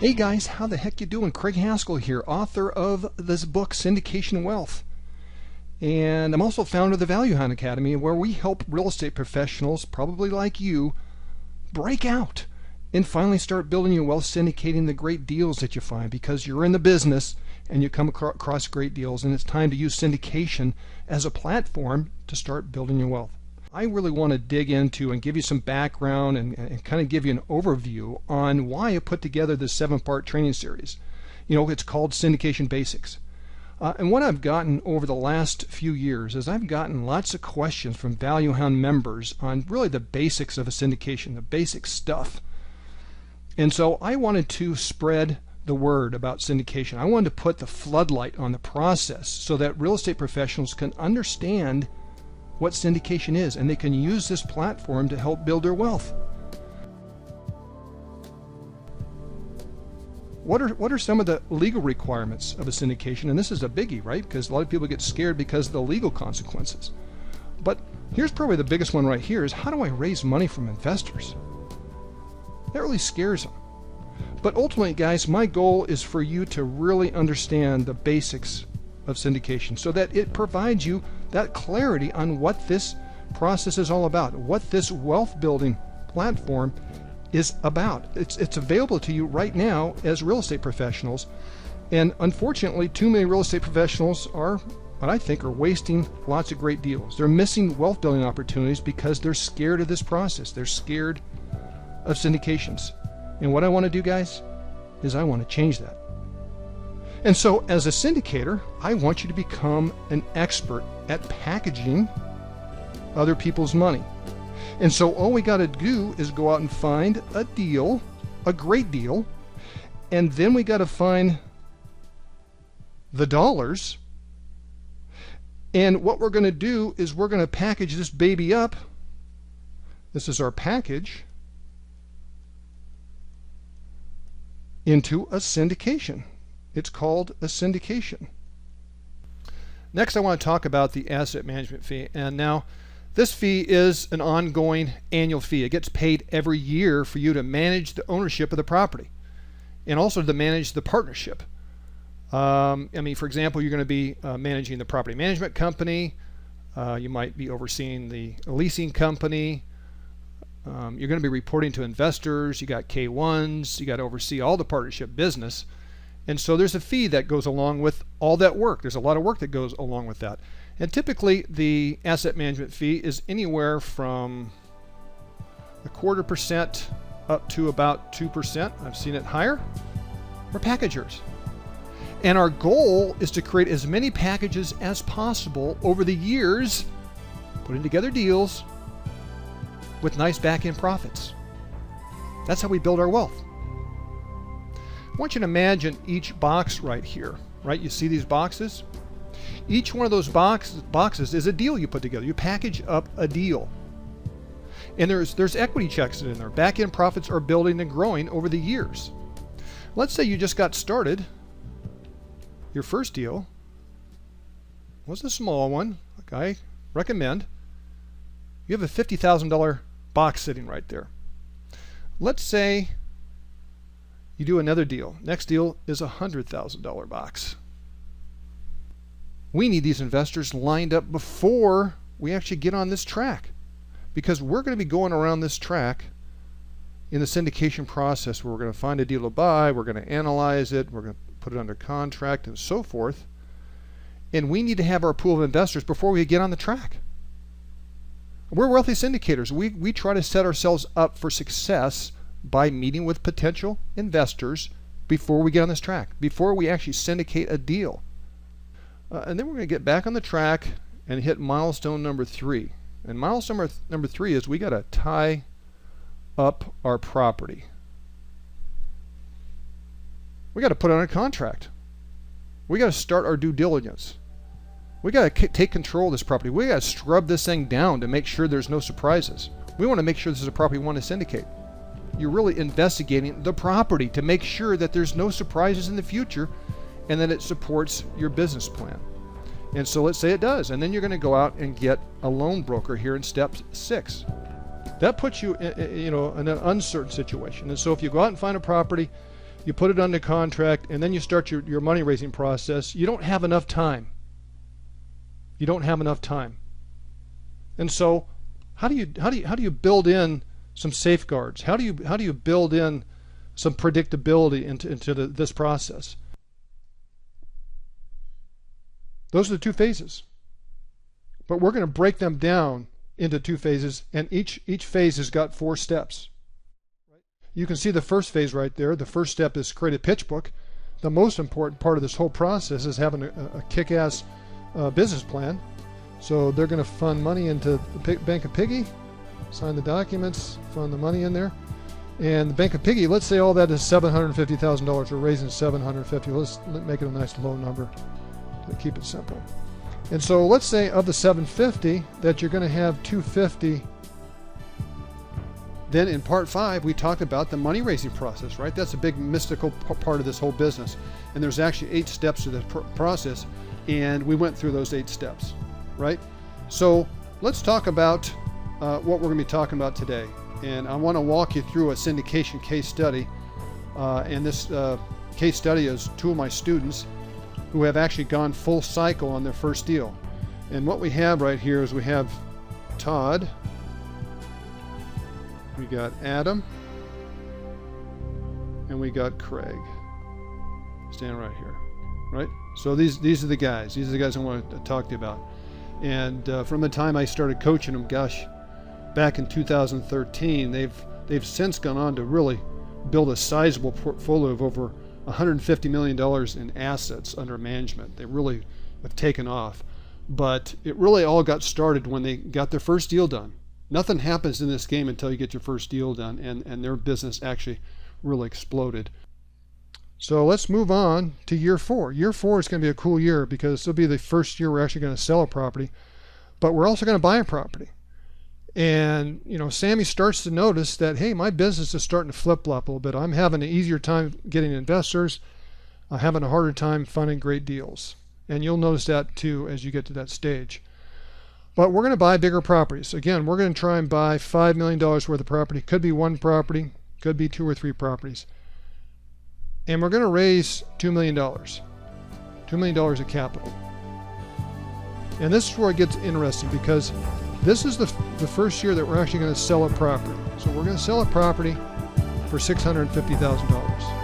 Hey guys, how the heck you doing? Craig Haskell here, author of this book, Syndication Wealth. And I'm also founder of the Value Hound Academy, where we help real estate professionals, probably like you, break out and finally start building your wealth syndicating the great deals that you find, because you're in the business and you come across great deals, and it's time to use syndication as a platform to start building your wealth. I really want to dig into and give you some background and kind of give you an overview on why I put together this 7-part training series. It's called Syndication Basics. And what I've gotten over the last few years is I've gotten lots of questions from Value Hound members on really the basics of a syndication, the basic stuff. And so I wanted to spread the word about syndication. I wanted to put the floodlight on the process so that real estate professionals can understand what syndication is, and they can use this platform to help build their wealth. What are some of the legal requirements of a syndication? And this is a biggie, right? Because a lot of people get scared because of the legal consequences. But here's probably the biggest one right here: is how do I raise money from investors? That really scares them. But ultimately, guys, my goal is for you to really understand the basics of syndication so that it provides you that clarity on what this process is all about, what this wealth building platform is about. It's available to you right now as real estate professionals, and unfortunately too many real estate professionals are what I think are wasting lots of great deals. They're missing wealth building opportunities because they're scared of this process. They're scared of syndications. And what I want to do, guys, is I want to change that. And so as a syndicator, I want you to become an expert at packaging other people's money. And so all we got to do is go out and find a deal, a great deal, and then we got to find the dollars. And what we're going to do is we're going to package this baby up. This is our package into a syndication. It's called a syndication. Next, I want to talk about the asset management fee. And now, this fee is an ongoing annual fee. It gets paid every year for you to manage the ownership of the property and also to manage the partnership. For example, you're going to be managing the property management company. You might be overseeing the leasing company. You're going to be reporting to investors. You got K1s. You got to oversee all the partnership business. And so there's a fee that goes along with all that work. There's a lot of work that goes along with that. And typically the asset management fee is anywhere from 0.25% up to about 2%. I've seen it higher. We're packagers. And our goal is to create as many packages as possible over the years, putting together deals with nice back-end profits. That's how we build our wealth. I want you to imagine each box right here, right? You see these boxes? Each one of those boxes is a deal you put together. You package up a deal. And there's equity checks in there. Back-end profits are building and growing over the years. Let's say you just got started. Your first deal was a small one, like I recommend. You have a $50,000 box sitting right there. Let's say you do another deal. Next deal is a $100,000 box. We need these investors lined up before we actually get on this track, because we're going to be going around this track in the syndication process where we're going to find a deal to buy, we're going to analyze it, we're going to put it under contract and so forth. And we need to have our pool of investors before we get on the track. We're wealthy syndicators. We try to set ourselves up for success by meeting with potential investors before we get on this track, before we actually syndicate a deal. And then we're going to get back on the track and hit milestone number 3. And milestone number 3 is we got to tie up our property. We got to put it on a contract. We got to start our due diligence. We got to take control of this property. We got to scrub this thing down to make sure there's no surprises. We want to make sure this is a property we want to syndicate. You're really investigating the property to make sure that there's no surprises in the future and that it supports your business plan. And so let's say it does. And then you're going to go out and get a loan broker here in step 6. That puts you in an uncertain situation. And so if you go out and find a property, you put it under contract, and then you start your money raising process, you don't have enough time. You don't have enough time. And so how do you build in some safeguards? How do you build in some predictability into this process? Those are the two phases. But we're going to break them down into two phases, and each phase has got 4 steps. You can see the first phase right there. The first step is create a pitch book. The most important part of this whole process is having a kick-ass business plan. So they're going to fund money into the Bank of Piggy, sign the documents, fund the money in there. And the Bank of Piggy, let's say all that is $750,000. We're raising $750,000. Let's make it a nice low number to keep it simple. And so let's say of the $750,000 that you're going to have $250,000. Then in part 5, we talked about the money raising process, right? That's a big mystical part of this whole business. And there's actually 8 steps to the process, and we went through those 8 steps, right? So let's talk about what we're going to be talking about today. And I want to walk you through a syndication case study. And this case study is 2 of my students who have actually gone full cycle on their first deal. And what we have right here is we have Todd, we got Adam, and we got Craig. Standing right here, right? So these are the guys. These are the guys I want to talk to you about. And from the time I started coaching them, gosh, back in 2013, they've since gone on to really build a sizable portfolio of over $150 million in assets under management. They really have taken off. But it really all got started when they got their first deal done. Nothing happens in this game until you get your first deal done, and their business actually really exploded. So let's move on to year 4. Year 4 is going to be a cool year because it'll be the first year we're actually going to sell a property, but we're also going to buy a property. And, you know, Sammy starts to notice that, hey, my business is starting to flip-flop a little bit. I'm having an easier time getting investors. I'm having a harder time finding great deals. And you'll notice that too as you get to that stage. But we're going to buy bigger properties. Again, we're going to try and buy $5 million worth of property. Could be 1 property, could be 2 or 3 properties. And we're going to raise $2 million. $2 million of capital. And this is where it gets interesting because this is the first year that we're actually going to sell a property. So we're going to sell a property for $650,000.